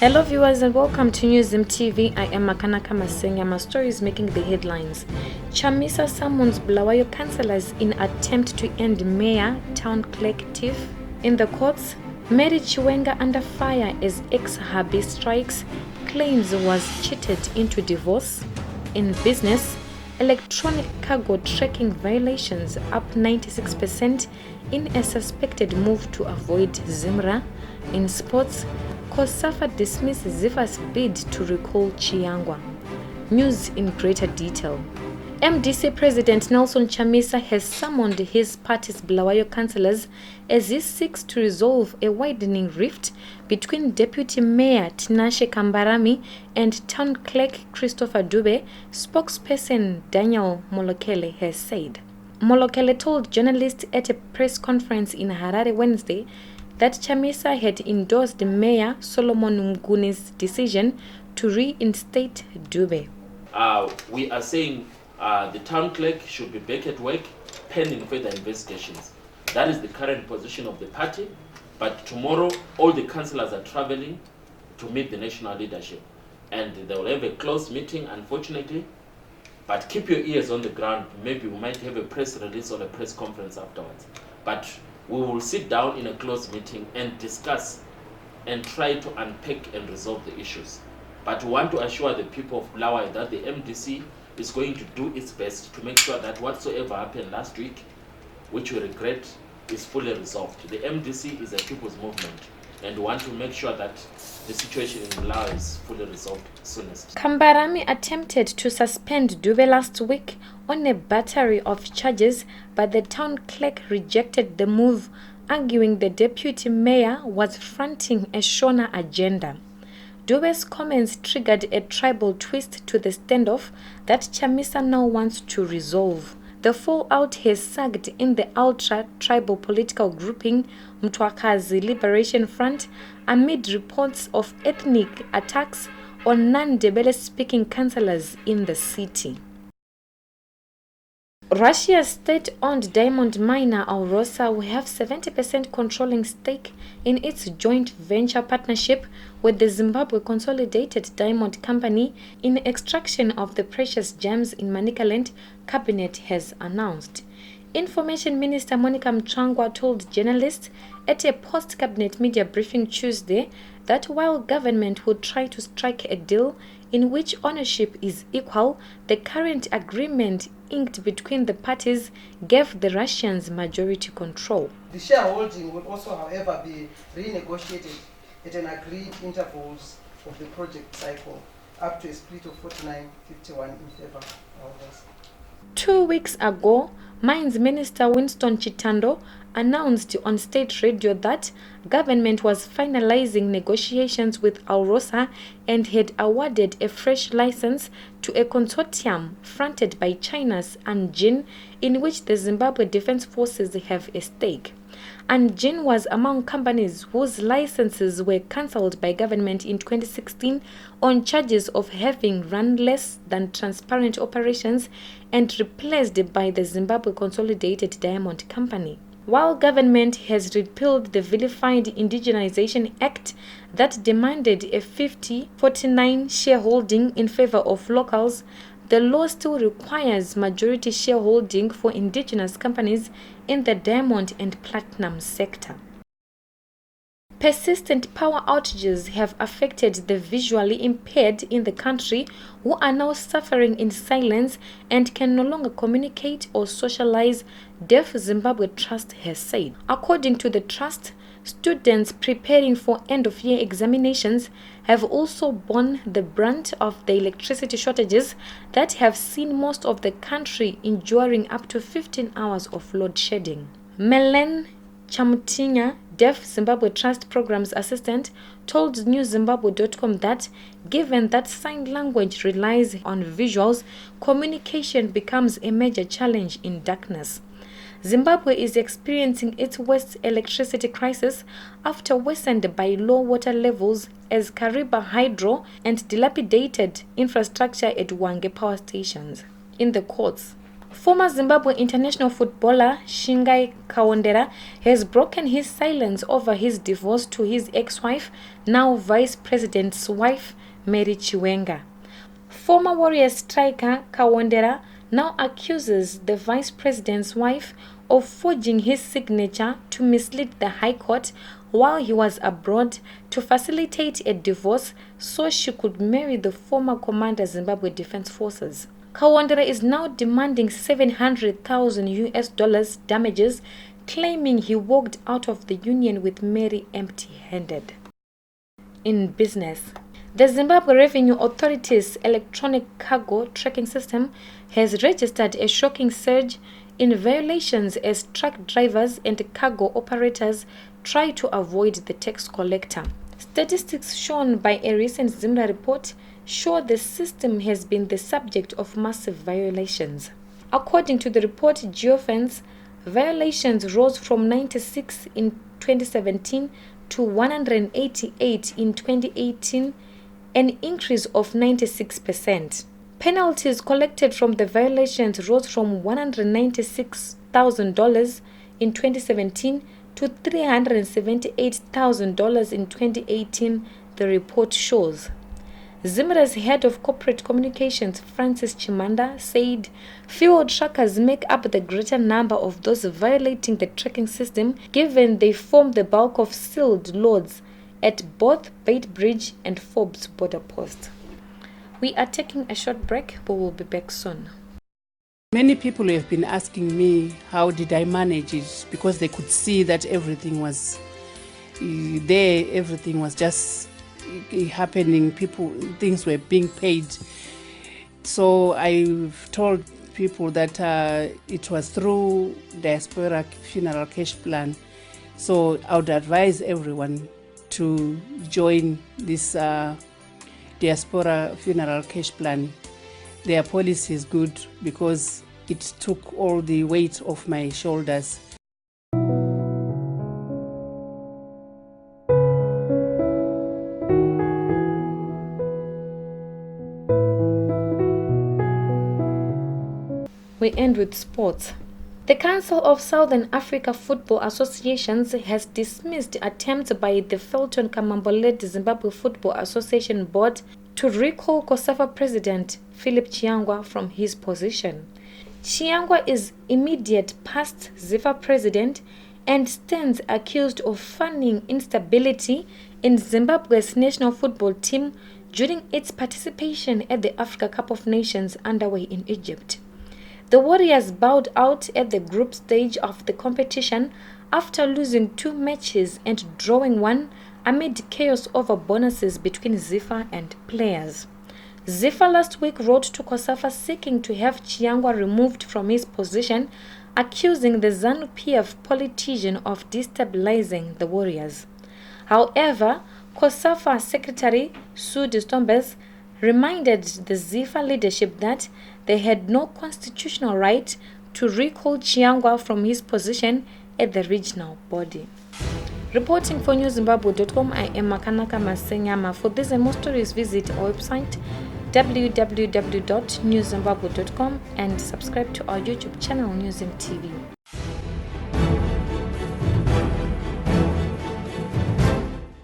Hello viewers and welcome to News TV. I am Makanaka Masenya. My story is making the headlines. Chamisa summons Bulawayo councillors in attempt to end mayor town clerk tiff. In the courts, Mary Chiwenga under fire as ex-hubby strikes, claims was cheated into divorce. In business, electronic cargo tracking violations up 96% in a suspected move to avoid Zimra. In sports, Kosafa dismisses Ziva's bid to recall Chiangwa. News in greater detail. MDC President Nelson Chamisa has summoned his party's Bulawayo councillors as he seeks to resolve a widening rift between Deputy Mayor Tinashe Kambarami and Town Clerk Christopher Dube, spokesperson Daniel Molokele has said. Molokele told journalists at a press conference in Harare Wednesday that Chamisa had endorsed Mayor Solomon Mgune's decision to reinstate Dube. We are saying the town clerk should be back at work pending further investigations. That is the current position of the party. But tomorrow, all the councillors are traveling to meet the national leadership. And they will have a closed meeting, unfortunately. But keep your ears on the ground. Maybe we might have a press release or a press conference afterwards. But we will sit down in a closed meeting and discuss and try to unpack and resolve the issues. But we want to assure the people of Bulawayo that the MDC is going to do its best to make sure that whatsoever happened last week, which we regret, is fully resolved. The MDC is a people's movement, and we want to make sure that the situation in Bulawayo is fully resolved soonest. Kambarami attempted to suspend Dube last week on a battery of charges, but the town clerk rejected the move, arguing the deputy mayor was fronting a Shona agenda. Dube's comments triggered a tribal twist to the standoff that Chamisa now wants to resolve. The fallout has sagged in the ultra-tribal political grouping Mtwakazi Liberation Front amid reports of ethnic attacks on non-Ndebele-speaking councillors in the city. Russia's state-owned diamond miner Alrosa will have 70% controlling stake in its joint venture partnership with the Zimbabwe Consolidated Diamond Company in extraction of the precious gems in Manicaland, Cabinet has announced. Information Minister Monica Mchangwa told journalists at a post-cabinet media briefing Tuesday that while government would try to strike a deal in which ownership is equal, the current agreement inked between the parties gave the Russians majority control. The shareholding will also, however, be renegotiated at an agreed intervals of the project cycle, up to a split of 49-51 in favor of us. 2 weeks ago, Mines Minister Winston Chitando announced on state radio that government was finalizing negotiations with Alrosa and had awarded a fresh license to a consortium fronted by China's Anjin, in which the Zimbabwe Defense Forces have a stake. Anjin was among companies whose licenses were cancelled by government in 2016 on charges of having run less than transparent operations and replaced by the Zimbabwe Consolidated Diamond Company. While government has repealed the vilified Indigenization Act that demanded a 50-49 shareholding in favor of locals, the law still requires majority shareholding for indigenous companies in the diamond and platinum sector. Persistent power outages have affected the visually impaired in the country, who are now suffering in silence and can no longer communicate or socialize, Deaf Zimbabwe Trust has said. According to the trust, students preparing for end-of-year examinations have also borne the brunt of the electricity shortages that have seen most of the country enduring up to 15 hours of load shedding. Melen Chamutinya, Deaf Zimbabwe Trust Programs Assistant, told NewZimbabwe.com that given that sign language relies on visuals, communication becomes a major challenge in darkness. Zimbabwe is experiencing its worst electricity crisis after worsened by low water levels as Kariba Hydro and dilapidated infrastructure at Wange power stations. In the courts, Former Zimbabwe international footballer Shingai Kawondera has broken his silence over his divorce to his ex-wife, now vice president's wife, Mary Chiwenga. Former Warriors striker Kawondera now accuses the vice president's wife of forging his signature to mislead the High Court while he was abroad to facilitate a divorce so she could marry the former commander Zimbabwe Defense Forces. Kawondera is now demanding $700,000 damages, claiming he walked out of the union with Mary empty-handed. In business, the Zimbabwe Revenue Authority's electronic cargo tracking system has registered a shocking surge in violations as truck drivers and cargo operators try to avoid the tax collector. Statistics shown by a recent Zimbabwe report show the system has been the subject of massive violations. According to the report, geofence violations rose from 96 in 2017 to 188 in 2018, an increase of 96%. Penalties collected from the violations rose from $196,000 in 2017 to $378,000 in 2018, the report shows. Zimra's head of corporate communications, Francis Chimanda, said fuel truckers make up the greater number of those violating the tracking system, given they form the bulk of sealed loads at both Beitbridge and Forbes border post. We are taking a short break, but we'll be back soon. Many people have been asking me how did I manage it, because they could see that everything was there, everything was just happening, things were being paid. So I've told people that it was through Diaspora funeral cash plan. So I would advise everyone to join this Diaspora funeral cash plan. Their policy is good because it took all the weight off my shoulders. We end with sports. The Council of Southern Africa Football Associations has dismissed attempts by the Felton Kamambo-led Zimbabwe Football Association Board to recall COSAFA President Philip Chiangwa from his position. Chiangwa is immediate past ZIFA president and stands accused of funding instability in Zimbabwe's national football team during its participation at the Africa Cup of Nations underway in Egypt. The Warriors bowed out at the group stage of the competition after losing 2 matches and drawing 1 amid chaos over bonuses between ZIFA and players. ZIFA last week wrote to COSAFA seeking to have Chiangwa removed from his position, accusing the ZANU-PF politician of destabilizing the Warriors. However, COSAFA Secretary Sue Stombes reminded the ZIFA leadership that they had no constitutional right to recall Chiangwa from his position at the regional body. Reporting for newzimbabwe.com, I am Makanaka Masenyama. For this and more stories, visit our website www.newzimbabwe.com and subscribe to our YouTube channel, Newzim TV.